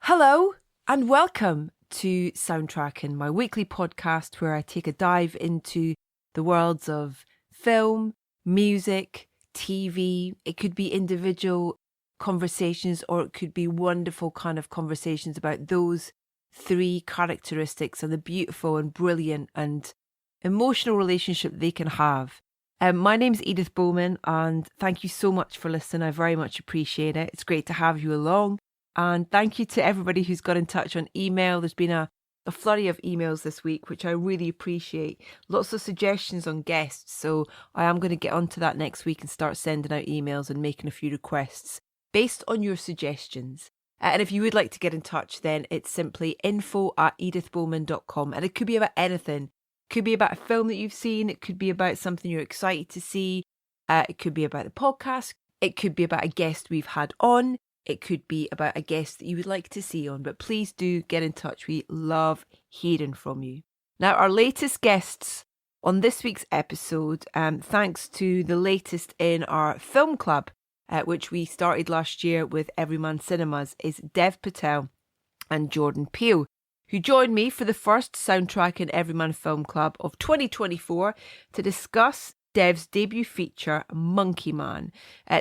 Hello and welcome to Soundtracking, my weekly podcast where I take a dive into the worlds of film, music, TV. It could be individual conversations or it could be wonderful kind of conversations about those three characteristics and the beautiful and brilliant and emotional relationship they can have. My name's Edith Bowman and thank you so much for listening. I very much appreciate it. It's great to have you along. And thank you to everybody who's got in touch on email. There's been a flurry of emails this week, which I really appreciate. Lots of suggestions on guests. So I am going to get onto that next week and start sending out emails and making a few requests based on your suggestions. And if you would like to get in touch, then it's simply info@edithbowman.com. And it could be about anything. It could be about a film that you've seen. It could be about something you're excited to see. It could be about the podcast. It could be about a guest we've had on. It could be about a guest that you would like to see on, but please do get in touch. We love hearing from you. Now, our latest guests on this week's episode, thanks to the latest in our film club, which we started last year with Everyman Cinemas, is Dev Patel and Jordan Peele, who joined me for the first Soundtracking Everyman Film Club of 2024 to discuss Dev's debut feature, Monkey Man.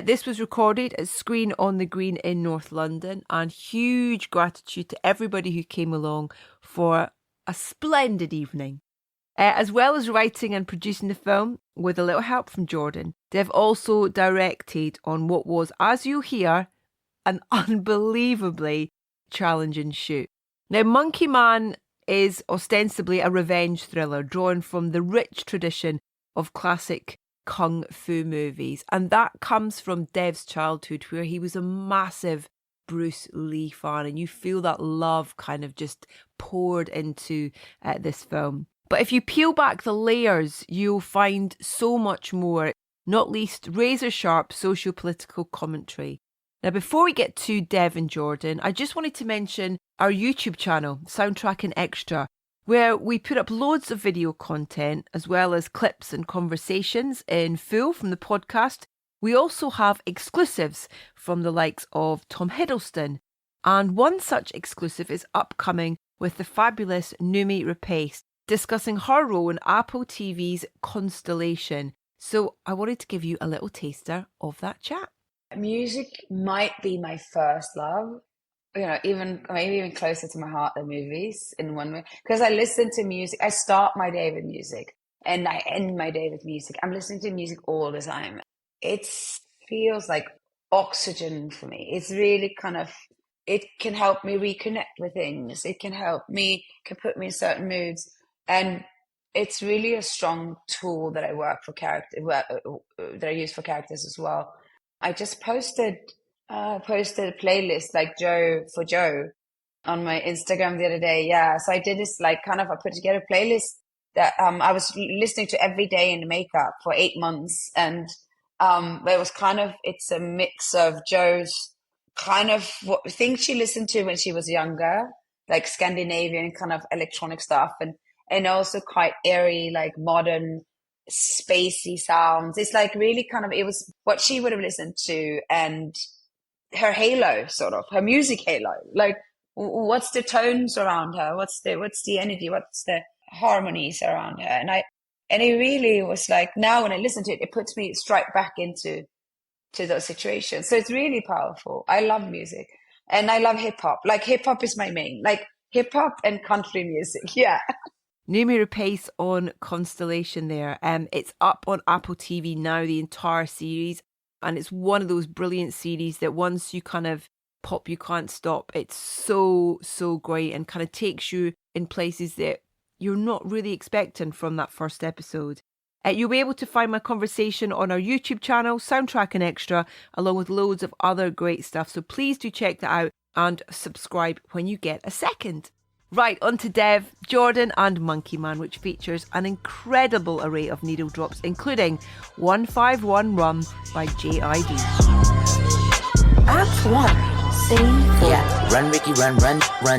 This was recorded at Screen on the Green in North London, and huge gratitude to everybody who came along for a splendid evening. As well as writing and producing the film, with a little help from Jordan, Dev also directed on what was, as you'll hear, an unbelievably challenging shoot. Now, Monkey Man is ostensibly a revenge thriller drawn from the rich tradition of classic kung fu movies, and that comes from Dev's childhood where he was a massive Bruce Lee fan, and you feel that love kind of just poured into this film. But if you peel back the layers, you'll find so much more, not least razor-sharp socio-political commentary. Now, before we get to Dev and Jordan, I just wanted to mention our YouTube channel, Soundtracking Extra, where we put up loads of video content as well as clips and conversations in full from the podcast. We also have exclusives from the likes of Tom Hiddleston, and one such exclusive is upcoming with the fabulous Noomi Rapace discussing her role in Apple TV's Constellation. So I wanted to give you a little taster of that chat. Music might be my first love. Maybe even closer to my heart than movies in one way. Because I listen to music. I start my day with music and I end my day with music. I'm listening to music all the time. It feels like oxygen for me. It's really it can help me reconnect with things. It can put me in certain moods. And it's really a strong tool that I that I use for characters as well. I just posted a playlist like Joe on my Instagram the other day. Yeah. So I did this I put together a playlist that I was listening to every day in the makeup for 8 months. And it's a mix of Joe's what things she listened to when she was younger, like Scandinavian kind of electronic stuff, and also quite airy, like modern spacey sounds. It's like really it was what she would have listened to, and her halo, sort of her music halo. Like, what's the tones around her? What's the energy? What's the harmonies around her? And it really was like, now when I listen to it, it puts me straight back into those situations. So it's really powerful. I love music, and I love hip hop. Like, hip hop is my main, like hip hop and country music. Yeah. Noomi Rapace on Constellation there. It's up on Apple TV now, the entire series. And it's one of those brilliant series that once you kind of pop, you can't stop. It's so, so great and kind of takes you in places that you're not really expecting from that first episode. You'll be able to find my conversation on our YouTube channel, Soundtracking Extra, along with loads of other great stuff. So please do check that out and subscribe when you get a second. Right, on to Dev, Jordan and Monkey Man, which features an incredible array of needle drops, including 151 Rum by J.I.D. Act 1, Scene 4. Yeah, run Ricky, run,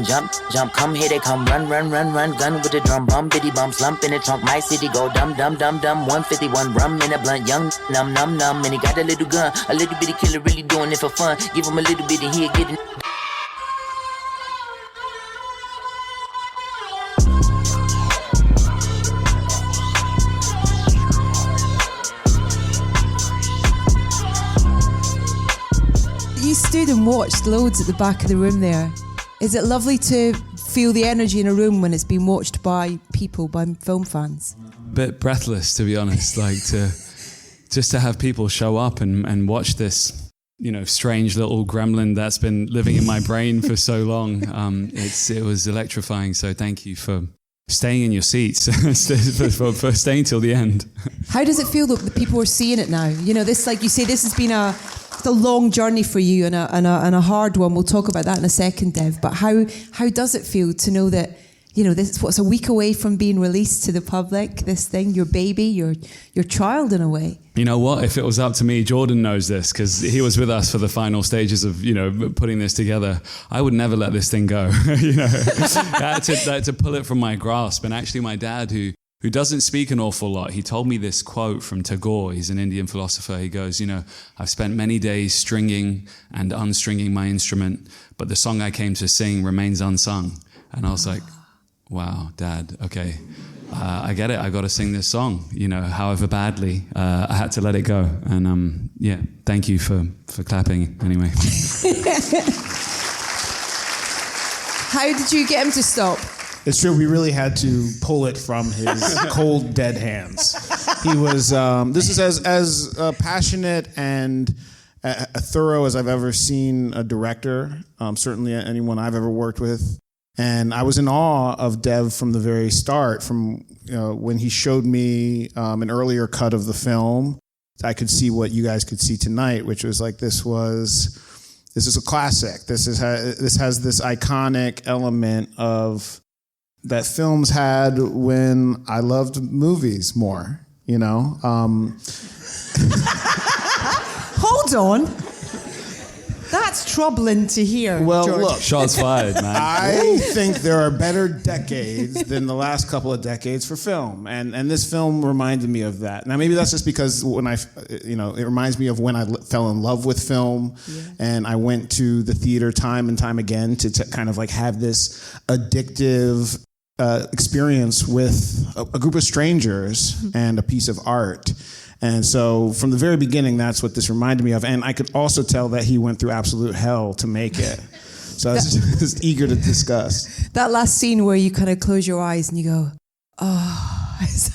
jump, come here they come, run, gun with the drum, bum, biddy bum, slump in the trunk, my city go dum, 151 rum in a blunt, young, num, and he got a little gun, a little bitty killer really doing it for fun, give him a little bit of here, get it. You stood and watched loads at the back of the room there. Is it lovely to feel the energy in a room when it's being watched by people, by film fans? Bit breathless, to be honest, like to have people show up and watch this, strange little gremlin that's been living in my brain for so long. It was electrifying. So thank you for staying in your seats, for staying till the end. How does it feel that the people are seeing it now? This, like you say, this has been a long journey for you and a hard one. We'll talk about that in a second, Dev. But how does it feel to know that, this what's a week away from being released to the public, this thing, your baby, your child in a way? You know what? If it was up to me, Jordan knows this because he was with us for the final stages of, putting this together. I would never let this thing go. I had to pull it from my grasp. And actually my dad, who doesn't speak an awful lot, he told me this quote from Tagore. He's an Indian philosopher. He goes, I've spent many days stringing and unstringing my instrument, but the song I came to sing remains unsung. And I was like, wow, Dad, okay. I get it. I got to sing this song, however badly. I had to let it go. And thank you for clapping anyway. How did you get him to stop? It's true. We really had to pull it from his cold, dead hands. He was. This is as passionate and thorough as I've ever seen a director. Certainly anyone I've ever worked with. And I was in awe of Dev from the very start. From when he showed me an earlier cut of the film, I could see what you guys could see tonight, which was like this is a classic. This has this iconic element of that films had when I loved movies more, Hold on. That's troubling to hear, Well, George. look. Shots fired, man. I think there are better decades than the last couple of decades for film. And this film reminded me of that. Now, maybe that's just because when it reminds me of when I fell in love with film. Yeah. And I went to the theater time and time again to kind of like have this addictive experience with a group of strangers and a piece of art. And so from the very beginning, that's what this reminded me of. And I could also tell that he went through absolute hell to make it. So I was just eager to discuss. That last scene where you kind of close your eyes and you go, oh, is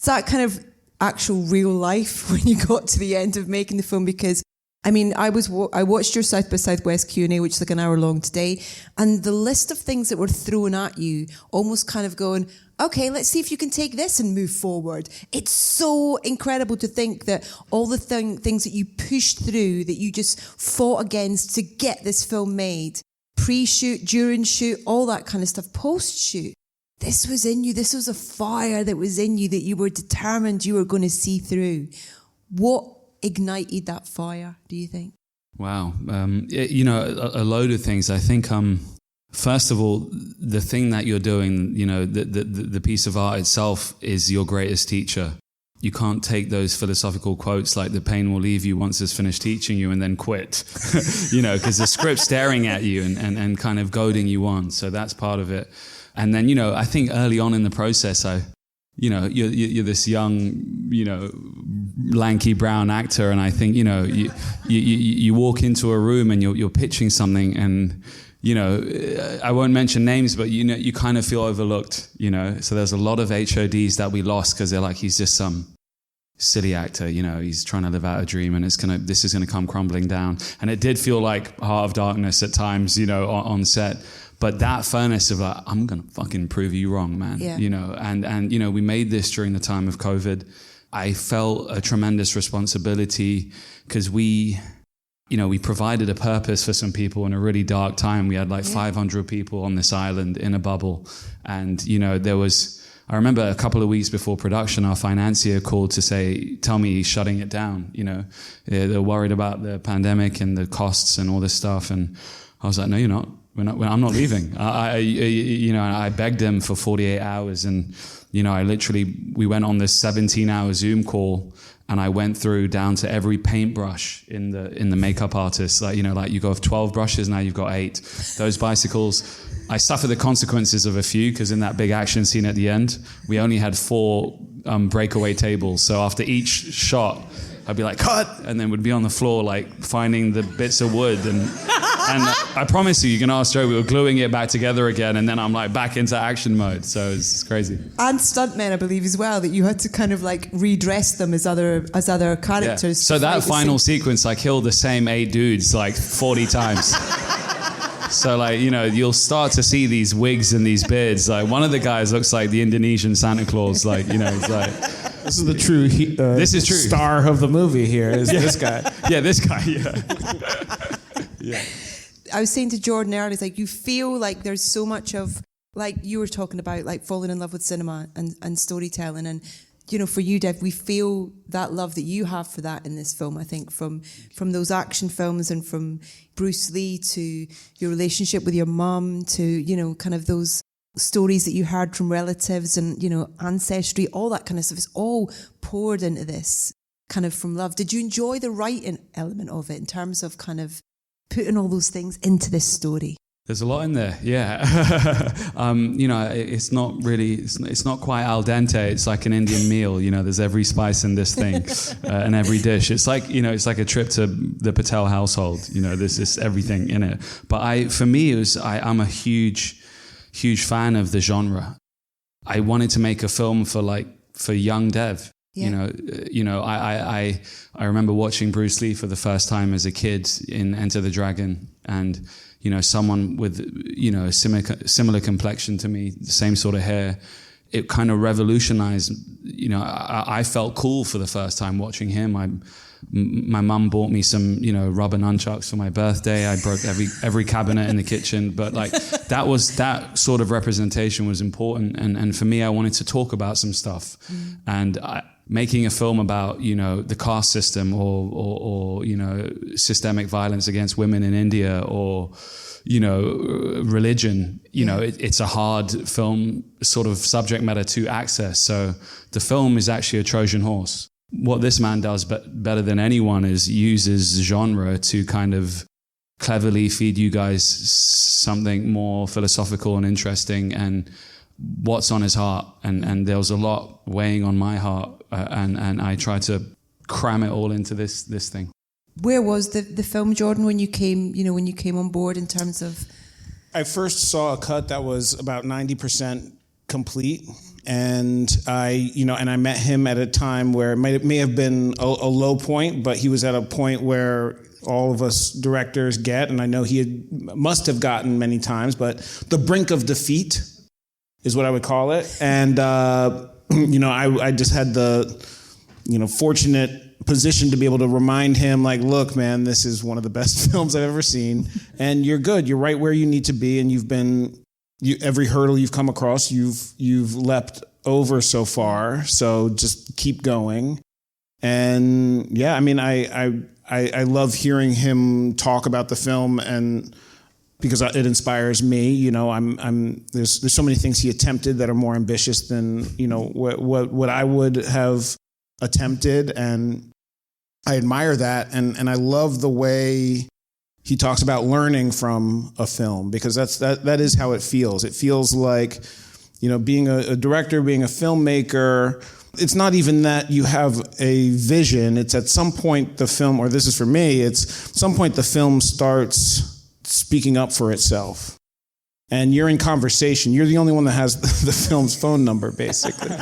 that kind of actual real life when you got to the end of making the film? Because I watched your South by Southwest Q&A, which is like an hour long today, and the list of things that were thrown at you, almost kind of going, okay, let's see if you can take this and move forward. It's so incredible to think that all the things that you pushed through, that you just fought against to get this film made, pre-shoot, during shoot, all that kind of stuff, post-shoot. This was in you. This was a fire that was in you that you were determined you were going to see through. What ignited that fire, do you think? Wow. A load of things. I think, first of all, the thing that you're doing, the piece of art itself is your greatest teacher. You can't take those philosophical quotes like the pain will leave you once it's finished teaching you and then quit, because the script's staring at you and kind of goading you on. So that's part of it. And then, I think early on in the process, you're this young, lanky brown actor, and I think, you walk into a room and you're pitching something, and I won't mention names, but you kind of feel overlooked, So there's a lot of HODs that we lost because they're like, he's just some silly actor, he's trying to live out a dream, and this is gonna come crumbling down. And it did feel like Heart of Darkness at times, on set. But that furnace of like, I'm going to fucking prove you wrong, man. Yeah. And we made this during the time of COVID. I felt a tremendous responsibility because we provided a purpose for some people in a really dark time. We had 500 people on this island in a bubble. And, I remember a couple of weeks before production, our financier called to tell me he's shutting it down. They're worried about the pandemic and the costs and all this stuff. And I was like, no, you're not. I'm not leaving. I begged him for 48 hours, and we went on this 17-hour Zoom call, and I went through down to every paintbrush in the makeup artist. You go have 12 brushes, now you've got 8. Those bicycles, I suffer the consequences of a few, because in that big action scene at the end, we only had 4 breakaway tables. So after each shot, I'd be like, cut! And then would be on the floor, like, finding the bits of wood. And I promise you can ask Joe, we were gluing it back together again, and then I'm, like, back into action mode. So it's crazy. And stuntmen, I believe, as well, that you had to kind of, like, redress them as other characters. Yeah. So that final sequence, I killed the same 8 dudes, like, 40 times. So, like, you know, you'll start to see these wigs and these beards. Like, one of the guys looks like the Indonesian Santa Claus. Like, you know, it's like... This is the true this is true. star of the movie here, is this guy. Yeah, this guy, yeah. Yeah. I was saying to Jordan earlier, it's like you feel like there's so much of, like you were talking about, like falling in love with cinema and storytelling. And, you know, for you, Dev, we feel that love that you have for that in this film, I think, from those action films and from Bruce Lee to your relationship with your mum to, you know, kind of those stories that you heard from relatives and, you know, ancestry, all that kind of stuff. It's all poured into this kind of from love. Did you enjoy the writing element of it in terms of kind of putting all those things into this story? There's a lot in there, yeah. You know, it's not really, it's not quite al dente. It's like an Indian meal. You know, there's every spice in this thing and every dish. It's like, you know, it's like a trip to the Patel household. You know, there's just everything in it. But for me, it was, I'm a huge fan of the genre. I wanted to make a film for young Dev. Yeah. You know, I remember watching Bruce Lee for the first time as a kid in Enter the Dragon, and you know, someone with, you know, a similar complexion to me, the same sort of hair. It kind of revolutionized. You know, I felt cool for the first time watching him. My mum bought me some, you know, rubber nunchucks for my birthday. I broke every cabinet in the kitchen, but like that sort of representation was important. And for me, I wanted to talk about some stuff. And making a film about, you know, the caste system or you know, systemic violence against women in India or, you know, religion, you know, it's a hard film sort of subject matter to access. So the film is actually a Trojan horse. What this man does better than anyone is uses genre to kind of cleverly feed you guys something more philosophical and interesting and what's on his heart. And there was a lot weighing on my heart, and I tried to cram it all into this thing. Where was the film, Jordan, when you came on board in terms of? I first saw a cut that was about 90% complete. And I met him at a time where it may have been a low point, but he was at a point where all of us directors get, and I know must have gotten many times, but the brink of defeat is what I would call it. And, you know, I just had the, you know, fortunate position to be able to remind him, like, look, man, this is one of the best films I've ever seen, and you're good. You're right where you need to be, and every hurdle you've come across, you've leapt over so far. So just keep going. And yeah, I mean, I love hearing him talk about the film, and because it inspires me. You know, there's so many things he attempted that are more ambitious than, you know, what I would have attempted, and I admire that, and I love the way he talks about learning from a film, because that is how it feels. It feels like, you know, being a director, being a filmmaker, it's not even that you have a vision. It's at some point the film, or this is for me, it's at some point the film starts speaking up for itself. And you're in conversation. You're the only one that has the film's phone number, basically.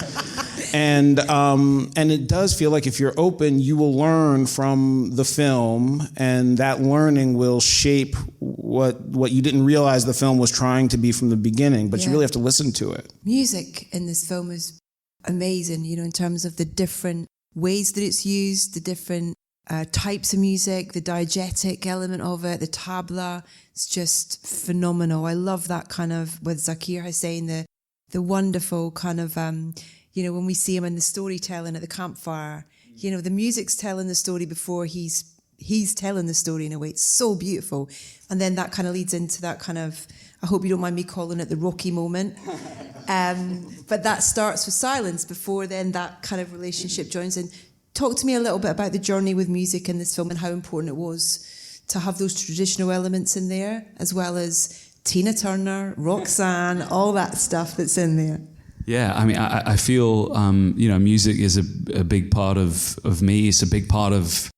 And it does feel like if you're open, you will learn from the film, and that learning will shape what you didn't realize the film was trying to be from the beginning, but you really have to listen to it. Music in this film is amazing, you know, in terms of the different ways that it's used, the different types of music, the diegetic element of it, the tabla. It's just phenomenal. I love that kind of, with Zakir Hussain, the wonderful kind of, you know, when we see him in the storytelling at the campfire, you know, the music's telling the story before he's telling the story in a way. It's so beautiful. And then that kind of leads into that kind of, I hope you don't mind me calling it the Rocky moment. But that starts with silence before then that kind of relationship joins in. Talk to me a little bit about the journey with music in this film and how important it was to have those traditional elements in there, as well as Tina Turner, Roxanne, all that stuff that's in there. Yeah, I mean, I feel, music is a big part of me. It's a big part of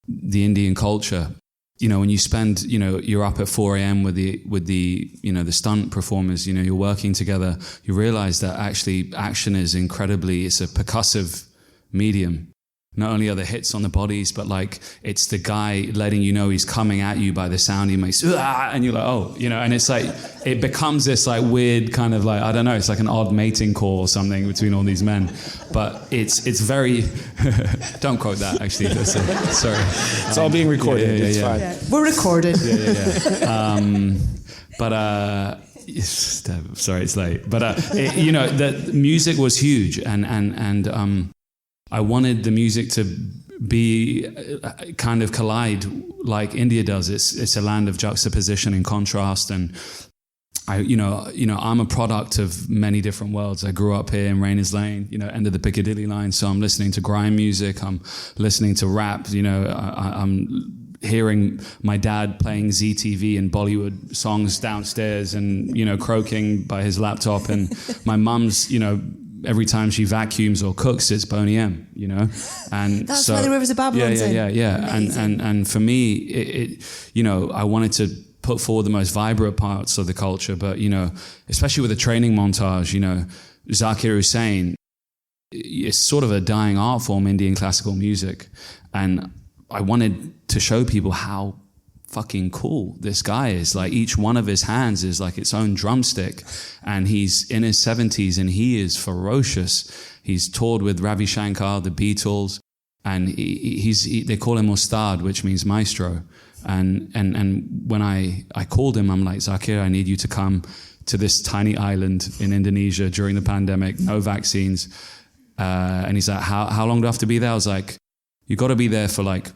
the Indian culture. When you spend, you're up at 4 a.m. with the stunt performers, you're working together, you realize that actually action is it's a percussive medium. Not only are the hits on the bodies, but like it's the guy letting you know he's coming at you by the sound he makes, and you're like, oh, and it's like, it becomes this like weird kind of like, I don't know, it's like an odd mating call or something between all these men. But it's very, don't quote that actually, sorry. It's all being recorded, it's fine. Yeah. We're recorded. Sorry, it's late. But, the music was huge and I wanted the music to be kind of collide like India does. It's a land of juxtaposition and contrast, and I'm a product of many different worlds. I grew up here in Rayners Lane, end of the Piccadilly line, so I'm listening to grime music, I'm listening to rap, I'm hearing my dad playing ZTV and Bollywood songs downstairs and, croaking by his laptop, and my mum's, every time she vacuums or cooks, it's Boney M, and that's why the Rivers of Babylon's in. Yeah. And for me, it I wanted to put forward the most vibrant parts of the culture, but especially with the training montage, Zakir Hussain, it's sort of a dying art form, Indian classical music, and I wanted to show people how fucking cool this guy is. Like each one of his hands is like its own drumstick, and he's in his 70s and he is ferocious. He's toured with Ravi Shankar, the Beatles, and they call him Ustad, which means maestro. And when I called him, I'm like, Zakir, I need you to come to this tiny island in Indonesia during the pandemic, no vaccines. And he's like, how long do I have to be there? I was like, you got to be there for like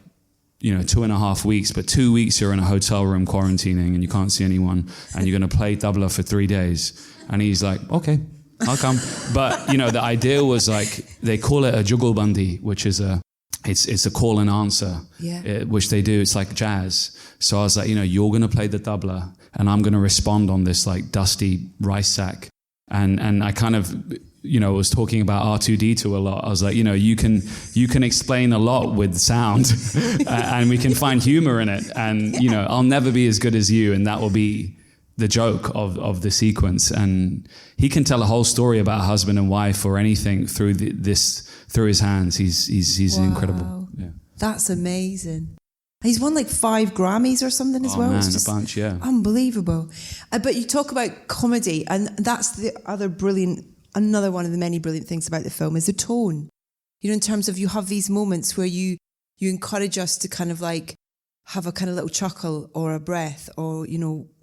2.5 weeks, but 2 weeks you're in a hotel room quarantining and you can't see anyone, and you're going to play tabla for 3 days. And he's like, okay, I'll come. But the idea was like, they call it a jugalbandi, which is it's a call and answer, which they do. It's like jazz. So I was like, you're going to play the tabla and I'm going to respond on this like dusty rice sack. And I kind of was talking about R2D2 a lot. I was like, you can explain a lot with sound and we can find humor in it. And, I'll never be as good as you. And that will be the joke of the sequence. And he can tell a whole story about a husband and wife or anything through through his hands. He's incredible. Yeah. That's amazing. He's won like 5 Grammys or something as well. Man, it's just a bunch, yeah. Unbelievable. But you talk about comedy, and that's another one of the many brilliant things about the film is the tone. In terms of you have these moments where you encourage us to kind of like have a kind of little chuckle or a breath or,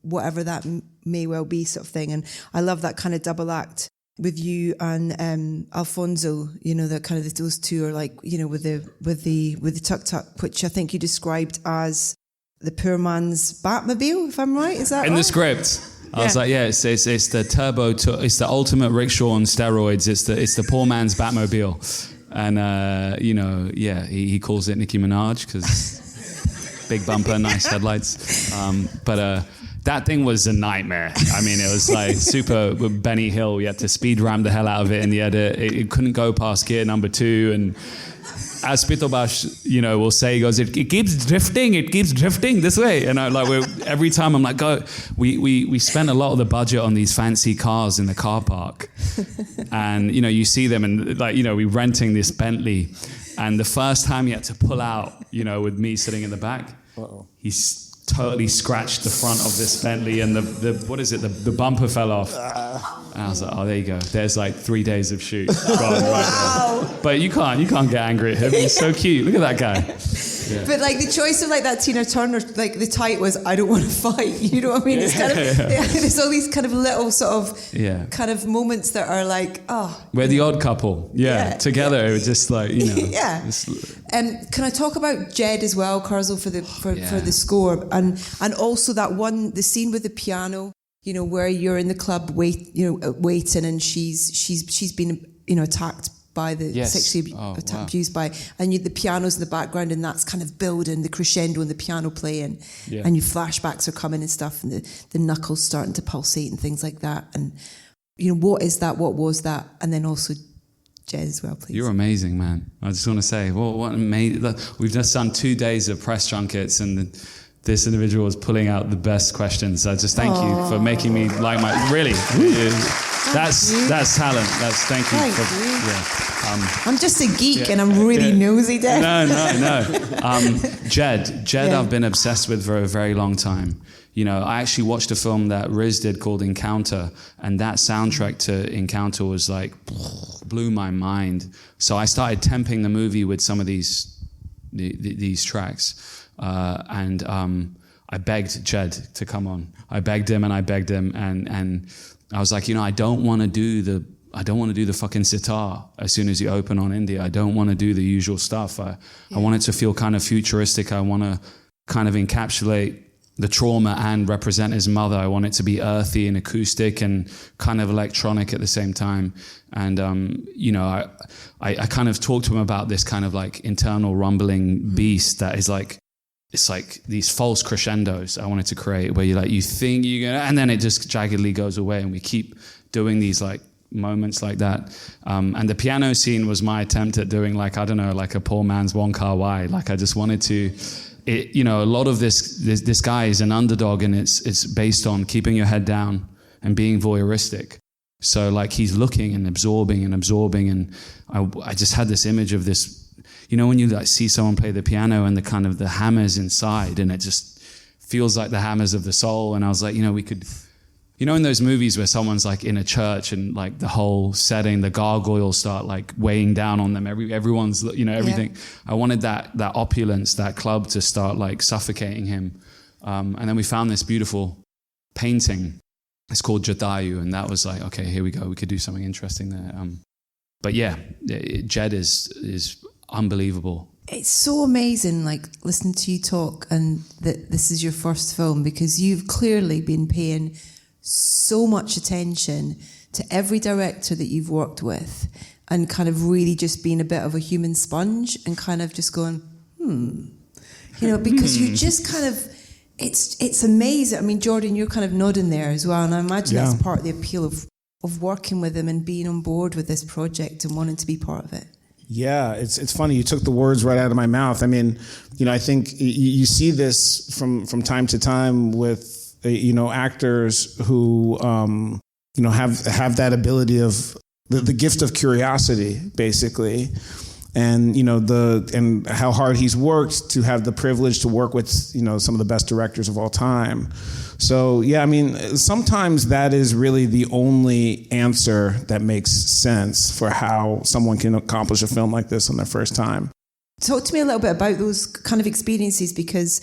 whatever that may well be sort of thing. And I love that kind of double act with you and Alfonso, that kind of those two are like, with the tuk-tuk, which I think you described as the poor man's Batmobile, if I'm right. Is that in right? the script? I was like, it's the turbo, it's the ultimate rickshaw on steroids. It's the poor man's Batmobile, and he calls it Nicki Minaj because big bumper, nice headlights. But that thing was a nightmare. I mean, it was like super with Benny Hill. You had to speed ram the hell out of it in the edit. It couldn't go past gear number 2, and as Pitobash, will say, he goes, it keeps drifting this way. And every time I'm like, go. We spent a lot of the budget on these fancy cars in the car park. And, you see them and we renting this Bentley. And the first time you had to pull out, with me sitting in the back, he's totally scratched the front of this Bentley and the bumper fell off. And I was like, oh, there you go. There's like 3 days of shoot. Right. But you can't get angry at him. He's so cute. Look at that guy. Yeah. But like the choice of like that Tina Turner, like the title was, I don't want to fight. You know what I mean? It's kind of, there's all these kind of little sort of kind of moments that are like, we're the odd couple. Together. It was just like, Can I talk about Jed as well, Kurzel, for the score and also the scene with the piano, where you're in the club waiting and she's been attacked by the sexually abused by, and the piano's in the background, and that's kind of building the crescendo and the piano playing, and your flashbacks are coming and stuff, and the knuckles starting to pulsate and things like that. And what is that? What was that? And then also Jez as well, please. You're amazing, man. I just want to say, what amazing. We've just done 2 days of press junkets, and this individual was pulling out the best questions. I just thank you for making me like really. That's talent. Thank you. I'm just a geek and I'm really nosy, Dad. No. Jed, I've been obsessed with for a very long time. I actually watched a film that Riz did called Encounter, and that soundtrack to Encounter was like, blew my mind. So I started temping the movie with some of these tracks, and I begged Jed to come on. I begged him, and I was like, I don't want to do the fucking sitar as soon as you open on Indie. I don't want to do the usual stuff. I want it to feel kind of futuristic. I want to kind of encapsulate the trauma and represent his mother. I want it to be earthy and acoustic and kind of electronic at the same time. And, I kind of talked to him about this kind of like internal rumbling beast that is like, it's like these false crescendos I wanted to create where you think you're gonna, and then it just jaggedly goes away, and we keep doing these like moments like that. And the piano scene was my attempt at doing like a poor man's Wong Kar-wai. Like I just wanted to, a lot of this guy is an underdog, and it's based on keeping your head down and being voyeuristic. So like he's looking and absorbing, and I just had this image of this. When you like see someone play the piano and the kind of the hammers inside, and it just feels like the hammers of the soul. And I was like, we could, in those movies where someone's like in a church and like the whole setting, the gargoyles start like weighing down on them. Everyone's, everything. Yeah. I wanted that opulence, that club to start like suffocating him. And then we found this beautiful painting. It's called Jadayu. And that was like, okay, here we go. We could do something interesting there. But yeah, Jed is unbelievable. It's so amazing, like listening to you talk, and that this is your first film, because you've clearly been paying so much attention to every director that you've worked with, and kind of really just being a bit of a human sponge and kind of just going, because you just kind of, it's amazing. I mean, Jordan, you're kind of nodding there as well, and I imagine that's part of the appeal of working with him and being on board with this project and wanting to be part of it. Yeah, it's funny. You took the words right out of my mouth. I mean, I think you see this from time to time with, actors who, have that ability of the gift of curiosity, basically. And, and how hard he's worked to have the privilege to work with, some of the best directors of all time. So, yeah, I mean, sometimes that is really the only answer that makes sense for how someone can accomplish a film like this on their first time. Talk to me a little bit about those kind of experiences, because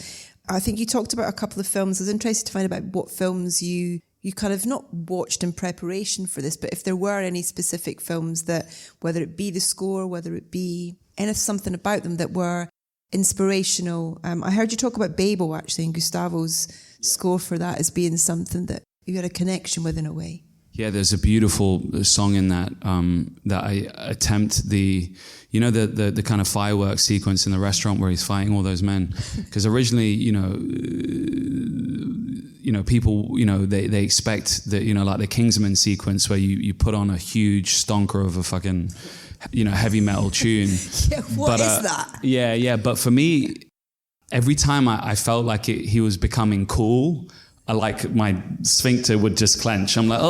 I think you talked about a couple of films. I was interested to find about what films you kind of not watched in preparation for this, but if there were any specific films that, whether it be the score, whether it be something about them that were inspirational. I heard you talk about Babel, actually, and Gustavo's score for that as being something that you had a connection with in a way. Yeah, there's a beautiful song in that that I attempt the kind of fireworks sequence in the restaurant where he's fighting all those men. Because originally, people, they expect that, like the Kingsman sequence where you put on a huge stonker of a fucking, heavy metal tune. Yeah, what is that? Yeah. But for me, every time I felt like he was becoming cool, like my sphincter would just clench. I'm like,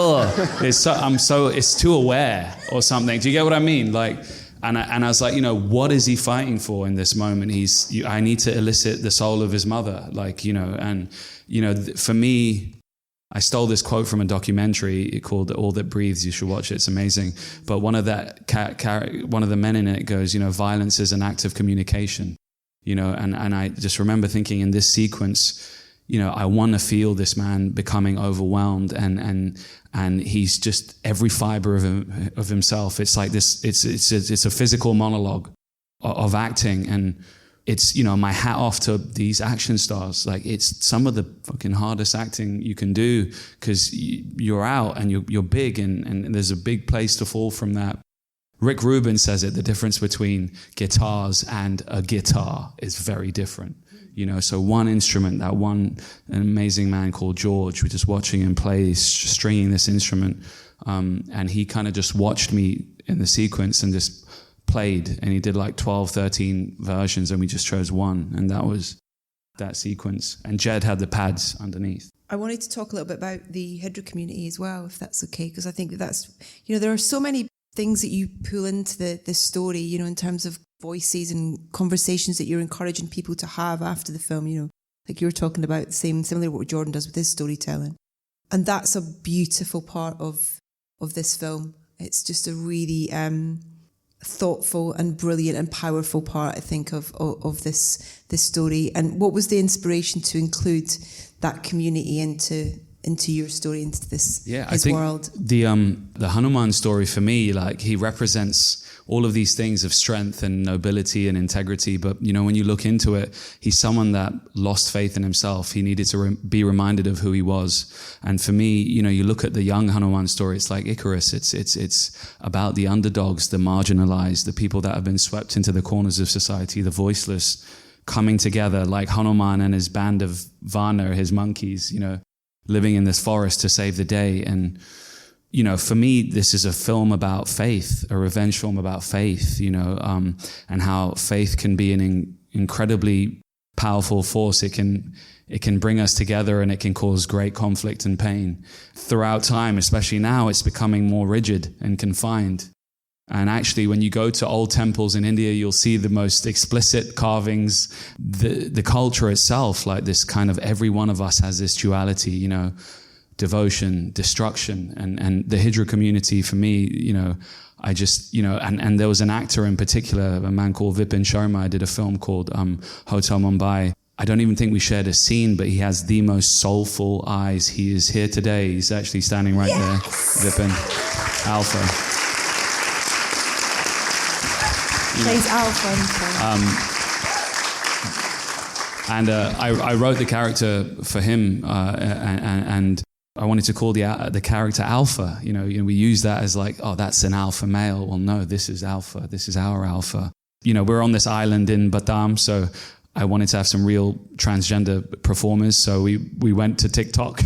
it's too aware or something. Do you get what I mean? Like, and I was like, what is he fighting for in this moment? I need to elicit the soul of his mother, for me, I stole this quote from a documentary called "All That Breathes." You should watch it; it's amazing. But one of the men in it goes, violence is an act of communication. And I just remember thinking in this sequence, I want to feel this man becoming overwhelmed, and he's just every fiber of himself. It's like this. It's a physical monologue of acting, and it's my hat off to these action stars. Like it's some of the fucking hardest acting you can do because you're out and you're big, and there's a big place to fall from that. Rick Rubin says it, the difference between guitars and a guitar is very different. You know, so one instrument, an amazing man called George, we're just watching him play, stringing this instrument, and he kind of just watched me in the sequence and just played, and he did like 12, 13 versions, and we just chose one, and that was that sequence. And Jed had the pads underneath. I wanted to talk a little bit about the Hydra community as well, if that's okay, because I think that's, you know, there are so many things that you pull into the story, you know, in terms of voices and conversations that you're encouraging people to have after the film, you know, like you were talking about, similarly what Jordan does with his storytelling. And that's a beautiful part of this film. It's just a really thoughtful and brilliant and powerful part, I think, of this story. And what was the inspiration to include that community into your story, into this I think world? The Hanuman story for me, like, he represents all of these things of strength and nobility and integrity. But, you know, when you look into it, he's someone that lost faith in himself. He needed to be reminded of who he was. And for me, you know, you look at the young Hanuman story, it's like Icarus. It's about the underdogs, the marginalized, the people that have been swept into the corners of society, the voiceless, coming together like Hanuman and his band of Vana, his monkeys, you know, living in this forest to save the day. And, you know, for me, this is a film about faith, a revenge film about faith, you know, and how faith can be an incredibly powerful force. It can bring us together, and it can cause great conflict and pain. Throughout time, especially now, it's becoming more rigid and confined. And actually, when you go to old temples in India, you'll see the most explicit carvings, the culture itself, like this kind of, every one of us has this duality, you know, devotion, destruction. And the Hydra community, for me, you know, I just, you know, and there was an actor in particular, a man called Vipin Sharma. I did a film called Hotel Mumbai. I don't even think we shared a scene, but he has the most soulful eyes. He is here today. He's actually standing right there, Vipin, Alpha. Plays Alpha. I wrote the character for him, and I wanted to call the character Alpha. You know, we use that as like, oh, that's an alpha male. Well, no, this is Alpha. This is our Alpha. You know, we're on this island in Batam, so I wanted to have some real transgender performers. So we went to TikTok,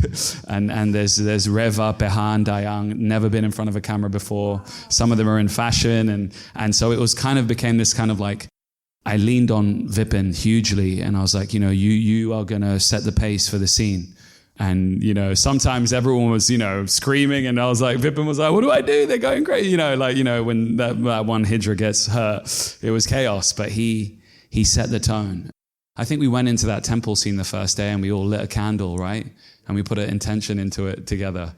and there's Reva, Pehan, Dayang, never been in front of a camera before. Some of them are in fashion, and so it was kind of became this kind of like, I leaned on Vipin hugely, and I was like, you know, you are gonna set the pace for the scene. And, you know, sometimes everyone was, you know, screaming, and I was like, Vipin was like, what do I do? They're going crazy. You know, like, you know, when that one Hydra gets hurt, it was chaos, but he set the tone. I think we went into that temple scene the first day, and we all lit a candle, right? And we put an intention into it together.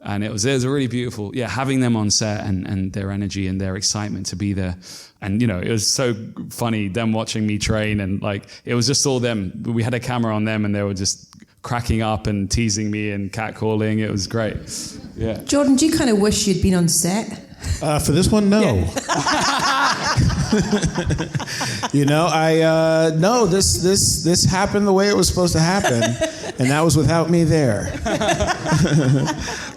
And it was a really beautiful, having them on set and their energy and their excitement to be there. And, you know, it was so funny, them watching me train, and like, it was just all them. We had a camera on them, and they were just cracking up and teasing me and catcalling. It was great. Yeah. Jordan, do you kind of wish you'd been on set? For this one, no. You know, no. This happened the way it was supposed to happen, and that was without me there.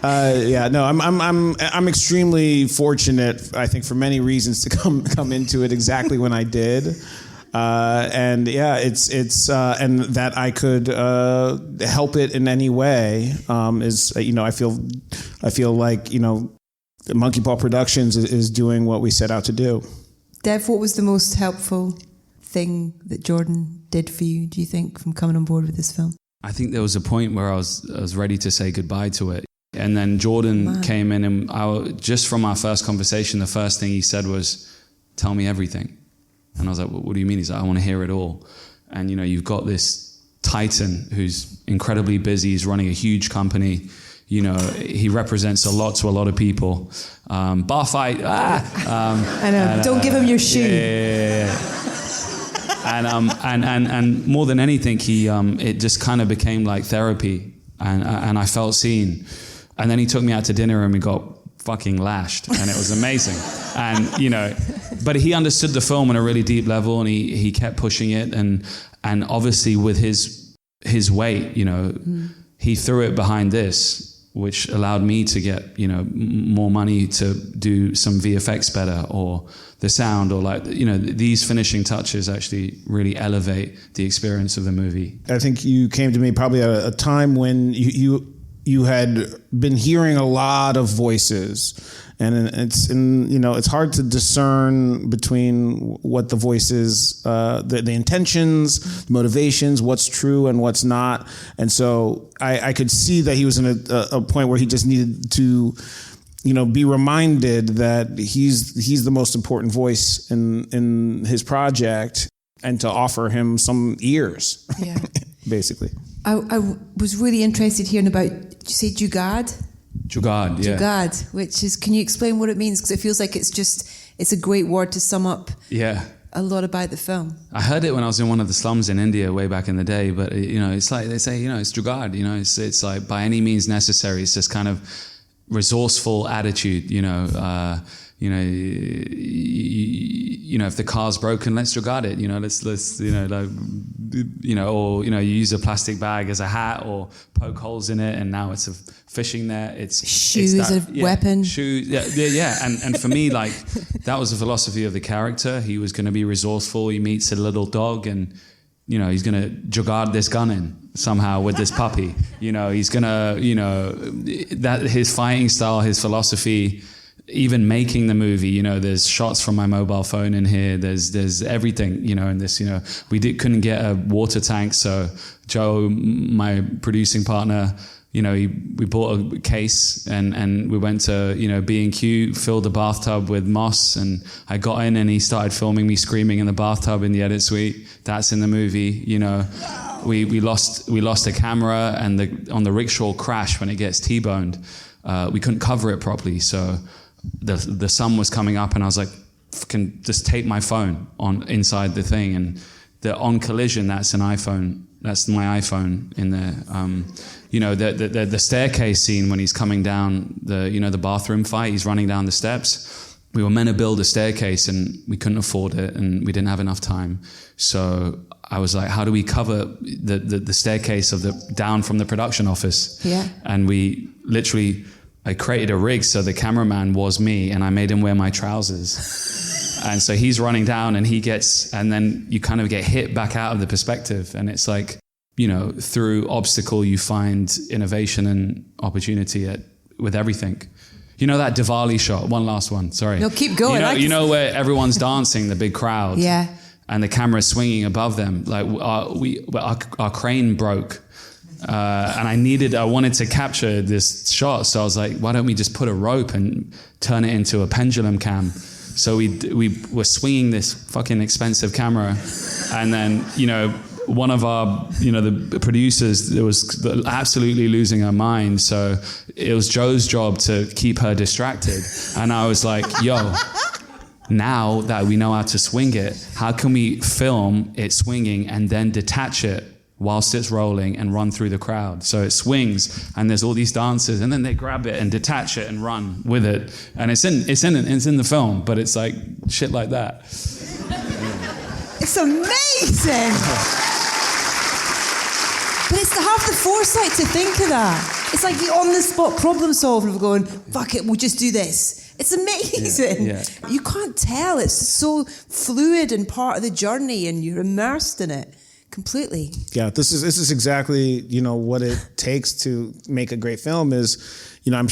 I'm extremely fortunate, I think, for many reasons, to come into it exactly when I did. And that I could help it in any way is, you know, I feel like, you know, Monkey Paw Productions is doing what we set out to do. Dev, what was the most helpful thing that Jordan did for you, do you think, from coming on board with this film? I think there was a point where I was ready to say goodbye to it. And then Jordan came in, and just from our first conversation, the first thing he said was, tell me everything. And I was like, what do you mean? He's like, I want to hear it all. And, you know, you've got this titan who's incredibly busy. He's running a huge company. You know, he represents a lot to a lot of people. Bar fight. I know. Don't give him your shoe. Yeah. And more than anything, it just kind of became like therapy. And I felt seen. And then he took me out to dinner, and we got fucking lashed, and it was amazing. And, you know, but he understood the film on a really deep level, and he kept pushing it, and obviously with his weight, you know, he threw it behind this which allowed me to get, you know, more money to do some VFX better, or the sound, or like, you know, these finishing touches actually really elevate the experience of the movie. I think you came to me probably at a time when you had been hearing a lot of voices, and it's hard to discern between what the voices, the intentions, the motivations, what's true and what's not. And so I could see that he was in a point where he just needed to, you know, be reminded that he's the most important voice in his project, and to offer him some ears, Yeah. basically. I was really interested hearing about, did you say Jugad? Jugad, yeah. Jugad, which is, can you explain what it means? Because it feels like it's a great word to sum up a lot about the film. I heard it when I was in one of the slums in India way back in the day, but, you know, it's like they say, you know, it's Jugad, you know, it's like by any means necessary. It's this kind of resourceful attitude, you know, you know, if the car's broken, let's jugad it. You know, let's you know, like, you know, or you know, you use a plastic bag as a hat, or poke holes in it, and now it's a fishing net. It's shoes it's a weapon. Shoes, yeah. And for me, like, that was the philosophy of the character. He was going to be resourceful. He meets a little dog, and you know, he's going to jugad this gun in somehow with this puppy. You know, he's going to, you know, that his fighting style, his philosophy. Even making the movie, you know, there's shots from my mobile phone in here. There's everything, you know, in this. You know, we couldn't get a water tank, so Joe, my producing partner, you know, we bought a case and we went to, you know, B&Q, filled the bathtub with moss, and I got in and he started filming me screaming in the bathtub in the edit suite. That's in the movie, you know. We lost a camera, and on the rickshaw crash when it gets T-boned, we couldn't cover it properly, so. The sun was coming up, and I was like, "Can just tape my phone on inside the thing." And on collision, that's an iPhone. That's my iPhone in there. You know, the staircase scene when he's coming down the bathroom fight. He's running down the steps. We were meant to build a staircase, and we couldn't afford it, and we didn't have enough time. So I was like, "How do we cover the staircase down from the production office?" Yeah. And we literally. I created a rig so the cameraman was me, and I made him wear my trousers. And so he's running down, and and then you kind of get hit back out of the perspective. And it's like, you know, through obstacle, you find innovation and opportunity with everything. You know that Diwali shot? One last one, sorry. No, keep going. You know where everyone's dancing, the big crowd? Yeah. And the camera's swinging above them. Like our crane broke. And I wanted to capture this shot, so I was like, why don't we just put a rope and turn it into a pendulum cam? So we were swinging this fucking expensive camera, and then, you know, one of our, you know, the producers was absolutely losing her mind, so it was Joe's job to keep her distracted. And I was like, yo, now that we know how to swing it, how can we film it swinging and then detach it whilst it's rolling and run through the crowd? So it swings, and there's all these dancers, and then they grab it and detach it and run with it. And it's in the film, but it's like shit like that. It's amazing. But it's to have the foresight to think of that. It's like the on-the-spot problem solving of going, fuck it, we'll just do this. It's amazing. Yeah. You can't tell. It's so fluid and part of the journey, and you're immersed in it. Completely. Yeah, this is exactly, you know, what it takes to make a great film. Is, you know, I'm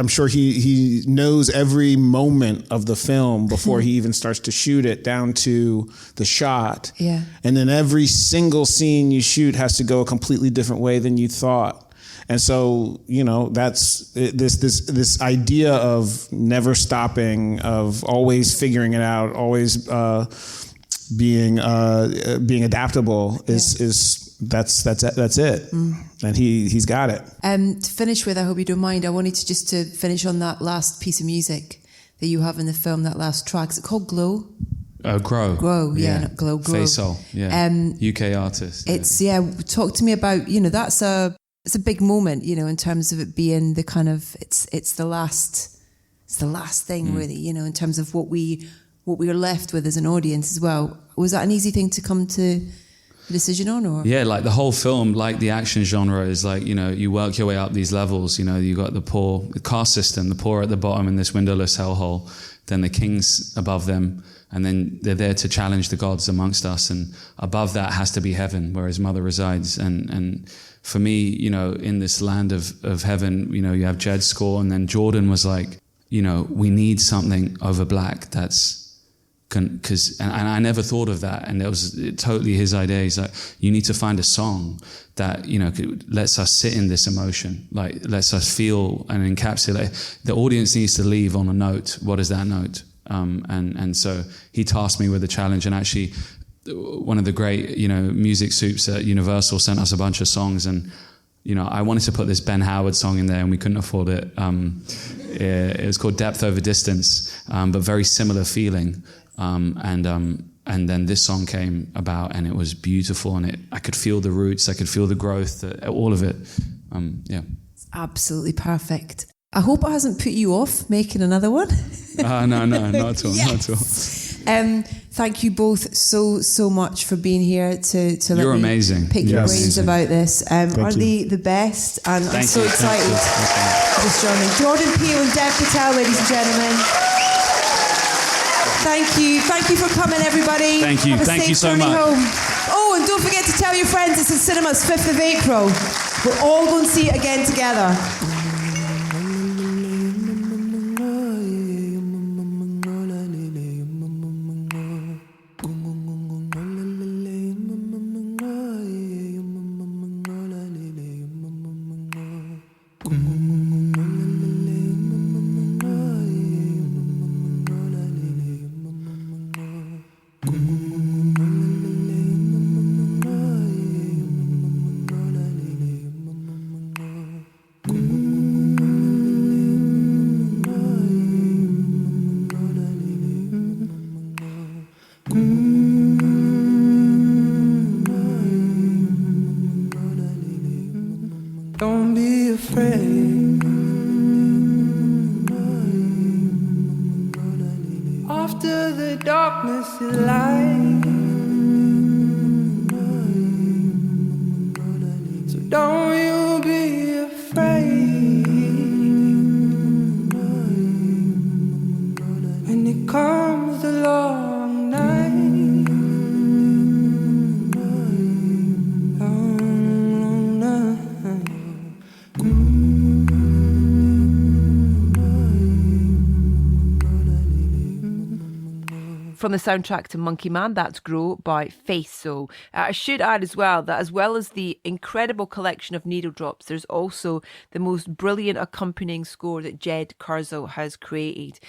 sure he knows every moment of the film before he even starts to shoot it, down to the shot. Yeah. And then every single scene you shoot has to go a completely different way than you thought. And so, you know, that's this idea of never stopping, of always figuring it out, always being adaptable is that's it. And he's got it. To finish with, I hope you don't mind, I wanted to finish on that last piece of music that you have in the film, that last track. Is it called Glow? Grow. Not Glow. Grow. Faisal, UK artist. It's talk to me about, you know, it's a big moment, you know, in terms of it being the kind of it's the last thing really, you know, in terms of what we are left with as an audience as well. Was that an easy thing to come to decision on? Or Yeah, like the whole film, like the action genre is like, you work your way up these levels. You got the caste system, the poor at the bottom in this windowless hellhole, then the kings above them, and then they're there to challenge the gods amongst us. And above that has to be heaven, where his mother resides. And for me, in this land of heaven, you have Jed's score, and then Jordan was like, we need something over black that's, because I never thought of that, and it was totally his idea. He's like, you need to find a song that lets us sit in this emotion, like lets us feel and encapsulate. The audience needs to leave on a note. What is that note? And so he tasked me with a challenge, and actually, one of the great music soups at Universal sent us a bunch of songs, and I wanted to put this Ben Howard song in there, and we couldn't afford it. It was called Depth Over Distance, but very similar feeling. And then this song came about, and it was beautiful, and I could feel the roots, I could feel the growth, all of it. It's absolutely perfect. I hope it hasn't put you off making another one. No, not at all, Yes. not at all. Thank you both so much for being here to let You're me amazing. pick your Yes. brains about this. Aren't you. they the best? And I'm Thank so you. excited Thank to just join in. Jordan Peele and Dev Patel, ladies and gentlemen. Thank you. Thank you for coming, everybody. Thank you. Have a Thank safe you so journey much. home. Oh, and don't forget to tell your friends it's in cinemas 5th of April. We're all going to see it again together. Don't be afraid. After the darkness is light. So don't you be afraid. When it comes the long night. Long night. From the soundtrack to Monkey Man, that's Grow by Faith Soul. I should add as well as the incredible collection of needle drops, there's also the most brilliant accompanying score that Jed Kurzel has created.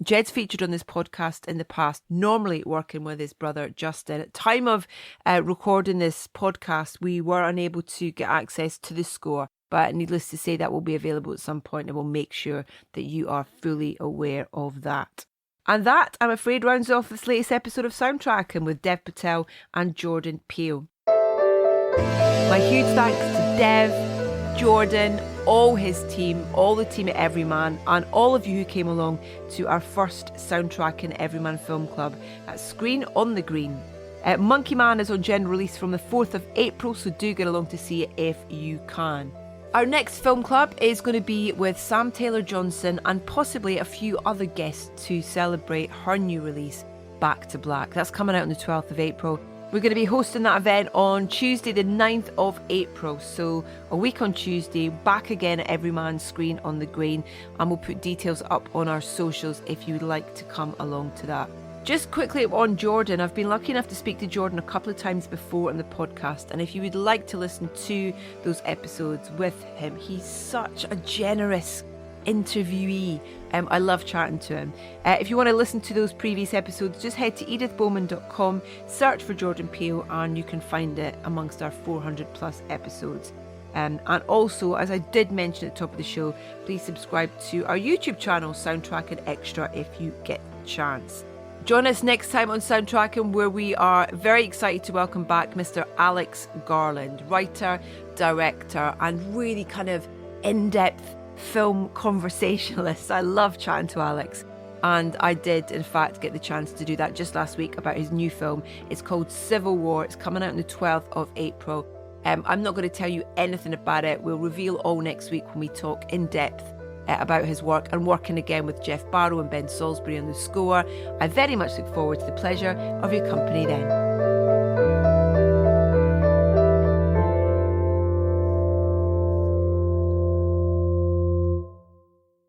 Jed's featured on this podcast in the past, normally working with his brother Justin. At time of recording this podcast, we were unable to get access to the score, but needless to say, that will be available at some point, and we'll make sure that you are fully aware of that. And that, I'm afraid, rounds off this latest episode of Soundtracking with Dev Patel and Jordan Peele. My huge thanks to Dev, Jordan, all his team, all the team at Everyman, and all of you who came along to our first Soundtracking Everyman Film Club at Screen on the Green. Monkey Man is on general release from the 4th of April, so do get along to see it if you can. Our next film club is going to be with Sam Taylor-Johnson and possibly a few other guests to celebrate her new release, Back to Black. That's coming out on the 12th of April. We're going to be hosting that event on Tuesday the 9th of April. So a week on Tuesday, back again at Everyman's Screen on the Green. And we'll put details up on our socials if you would like to come along to that. Just quickly on Jordan, I've been lucky enough to speak to Jordan a couple of times before on the podcast, and if you would like to listen to those episodes with him, he's such a generous interviewee. I love chatting to him. If you want to listen to those previous episodes, just head to edithbowman.com, search for Jordan Peele, and you can find it amongst our 400 plus episodes. And also, as I did mention at the top of the show, please subscribe to our YouTube channel, Soundtracking Extra, if you get the chance. Join us next time on Soundtracking, where we are very excited to welcome back Mr. Alex Garland, writer, director, and really kind of in-depth film conversationalist. I love chatting to Alex. And I did, in fact, get the chance to do that just last week about his new film. It's called Civil War. It's coming out on the 12th of April. I'm not going to tell you anything about it. We'll reveal all next week when we talk in depth about his work, and working again with Jeff Barrow and Ben Salisbury on the score. I very much look forward to the pleasure of your company then.